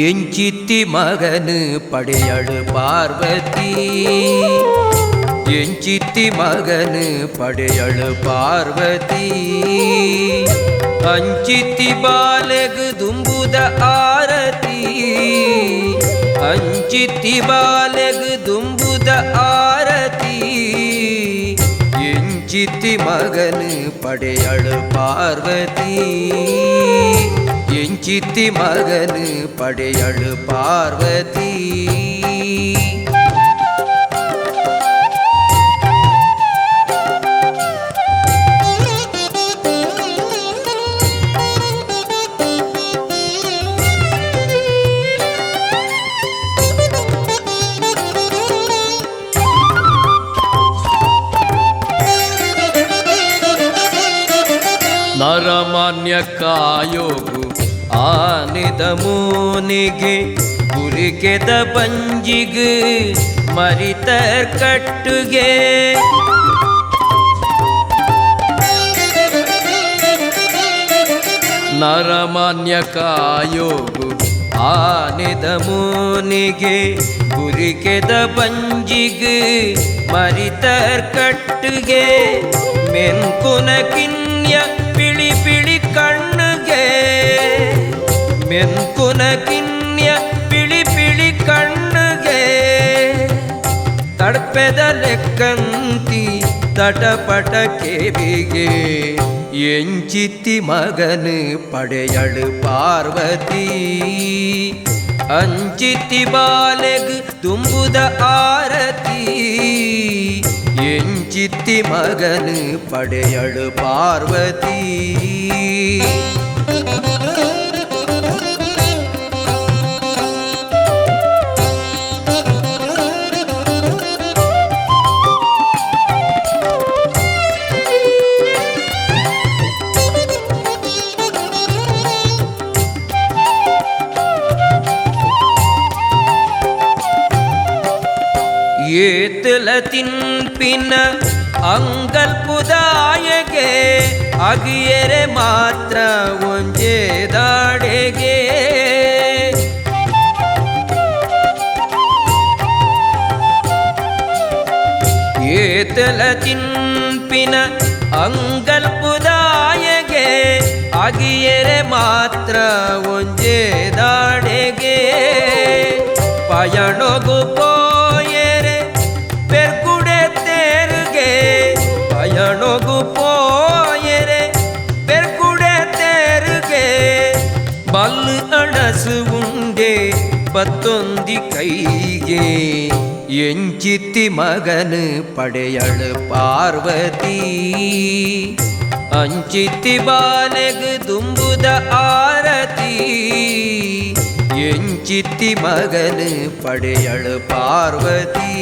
ಎಂಚಿತ್ತಿ ಮಗನು ಪಡೆಯಳು ಪಾರ್ವತಿ, ಎಂಚಿತ್ತಿ ಮಗನು ಪಡೆಯಳು ಪಾರ್ವತಿ. ಅಂಚಿತ್ತಿ ಬಾಲೆಗು ದುಂಬುದ ಆರತಿ, ಅಂಚಿತ್ತಿ ಬಾಲೆಗು ದುಂಬುದ ಆರತಿ. ಎಂಚಿತ್ತಿ ಮಗನು ಪಡೆಯಳು ಪಾರ್ವತಿ, ಎಂಚಿತ್ತಿ ಮಗನು ಪಡೆಯಳು ಪಾರ್ವತಿ. ನರಮಾನ್ಯ ಕಾಯೋಗು ಆನಿದ ಮೂನಿಗೆ ಗುರಿಕೆದ ಬಂಜಿಗೆ ಮರಿತರ್ ಕಟ್ಟುಗೆ. ನರಮಾನ್ಯ ಕಾಯೋಗು ಆನಿದ ಮೂನಿಗೆ ಗುರಿಕೆದ ಬಂಜಿಗೆ ಮರಿತರ್ ಕಟ್ಟುಗೆ. ಮೆನ್ಕುನ ಕಿನ್ಯ ಪಿಳಿ ಪಿಳಿ ಕಣ್ಣುಗೆ, ಮೆನ್ಕುನ ಕಿನ್ಯ ಪಿಳಿ ಪಿಳಿ ಕಣ್ಣುಗೆ. ತಡ್ಪೆದ ಲೆಕ್ಕಂತಿ ತಟಪಟ ಕೇವಿಗೆ. ಎಂಚಿತ್ತಿ ಮಗನು ಪಡೆಯಳು ಪಾರ್ವತಿ, ಅಂಚಿತ್ತಿ ಬಾಲೆಗು ತುಂಬುದ ಆರತಿ. ಎಂಚಿತ್ತಿ ಮಗನು ಪಡೆಯಳು ಪಾರ್ವತಿ. ಏತಲ ತಿನ್ಪಿನ ಅಂಗಲ್ಪುದಾಯಗೆ ಅಗಿಯರೆ ಮಾತ್ರ ಒಂಜೇದಾಡೆಗೆ. ಏತಲ ತಿನ್ಪಿನ ಅಂಗಲ್ಪುದಾಯಗೆ ಅಗಿಯರೆ ಮಾತ್ರ ಒಂಜೇದಾಡೆಗೆ. ಪಯಣೊಗು ಪೋಯರೆ ಪೆರ್ಗುಡೆ ತೇರುಗೆ, ಪಯಣೊಗು ಪೋಯರೆ ಪೆರ್ಗುಡೆ ತೇರುಗೆ. ಬಲ್ಲು ಅಣಸು ಉಂಡೆ ಬತ್ತೊಂದಿ ಕೈಗೆ. ಎಂಚಿತ್ತಿ ಮಗನು ಪಡೆಯಳು ಪಾರ್ವತಿ, ಅಂಚಿತ್ತಿ ಬಾಲೆಗು ದುಂಬುದ ಆರತಿ. ಎಂಚಿತ್ತಿ ಮಗನು ಪಡೆಯಳು ಪಾರ್ವತಿ.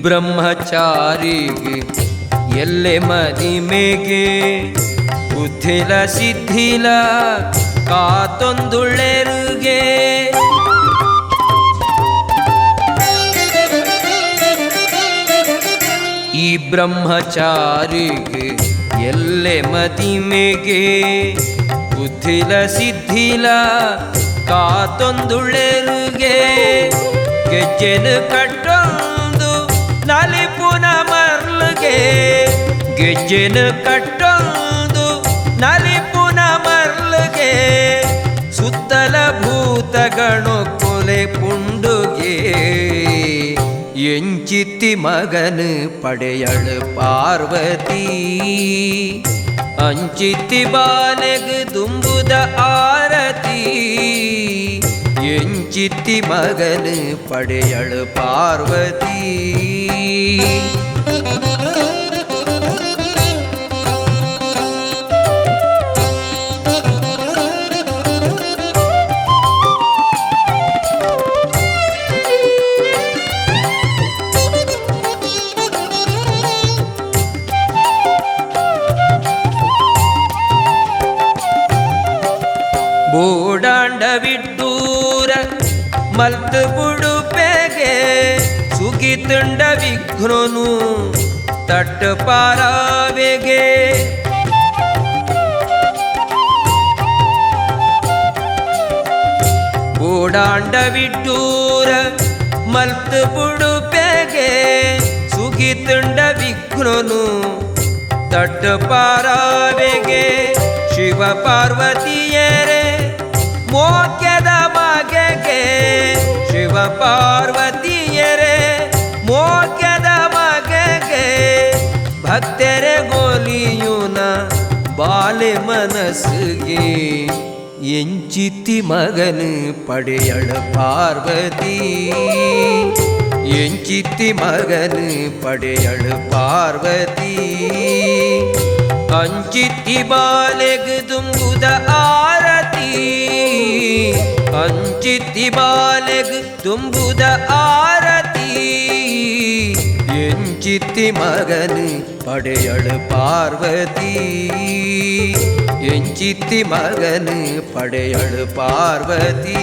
ಬ್ರಹ್ಮಚಾರಿಗೆ ಎಲ್ಲೆ ಮದಿಮೆಗೆ ಬುದ್ಧಿಲ ಸಿದ್ಧಿಲ ಕಾತೊಂದುಳೆರುಗೆ. ಈ ಬ್ರಹ್ಮಚಾರಿಗೆ ಎಲ್ಲೆ ಮದಿಮೆಗೆ ಬುದ್ಧಿಲ ಸಿದ್ಧಿಲ ಕಾತೊಂದುಳೆರುಗೆ. ಗೆಜ್ಜೆನು ಕಟ್ಟೊಂದು ನಲಿಪುನ ಮರ್ಲುಗೆ, ಗೆಜ್ಜೆನು ಕಟ್ಟೊಂದು ನಲಿಪುನ ಮರ್ಲುಗೆ. ಸುತ್ತಲ ಭೂತಗಣು ಕೊಲೆ ಪುಂಡುಗೆ. ಎಂಚಿತ್ತಿ ಮಗನು ಪಡೆಯಳು ಪಾರ್ವತಿ, ಅಂಚಿತ್ತಿ ಬಾಲೆಗು ದುಂಬುದ ಆರತಿ. ಎಂಚಿತ್ತಿ ಮಗನು ಪಡೆಯಳು ಪಾರ್ವತಿ. ಮಲ್ತ ಬುಡುಪೆಗೆ ಸುಗಿತುಂಡ ವಿಘ್ನನು ತಟ್ಟ ಪಾರಾವೆಗೆ ಓಡಾಂಡ ವಿಟ್ಟೂರ ಮಲ್ತ ಬುಡುಪೆಗೆ ಸುಗಿತುಂಡ ವಿಘ್ನನು ತಟ್ಟ ಪಾರಾವೆಗೆ ಶಿವ ಪಾರ್ವತಿಯರೇ ಮೋಕ್ಯದ ಬಗೆಗೆ ಶಿವ ಪಾರ್ವತಿಯರೇ ಮೋಕ್ಯದ ಬಗೆಗೆ ಭಕ್ತರೆ ಗೋಲಿಯುನ ಬಾಲೆ ಮನಸ್ಸಿಗೆ ಎಂಚಿತ್ತಿ ಮಗನು ಪಡೆಯಳ ಪಾರ್ವತಿ ಎಂಚಿತ್ತಿ ಮಗನು ಪಡೆಯಳ ಪಾರ್ವತಿ ಅಂಚಿತ್ತಿ ಬಾಲೆಗ್ ತುಂಬುದ ಆರತಿ ಅಂಚಿತ್ತಿ ಬಾಲೆಗ್ ತುಂಬುದ ಆರತಿ ಎಂಚಿತ್ತಿ ಮಗನು ಪಡೆಯಳ ಪಾರ್ವತಿ ಎಂಚಿತ್ತಿ ಮಗನು ಪಡೆಯಳ ಪಾರ್ವತಿ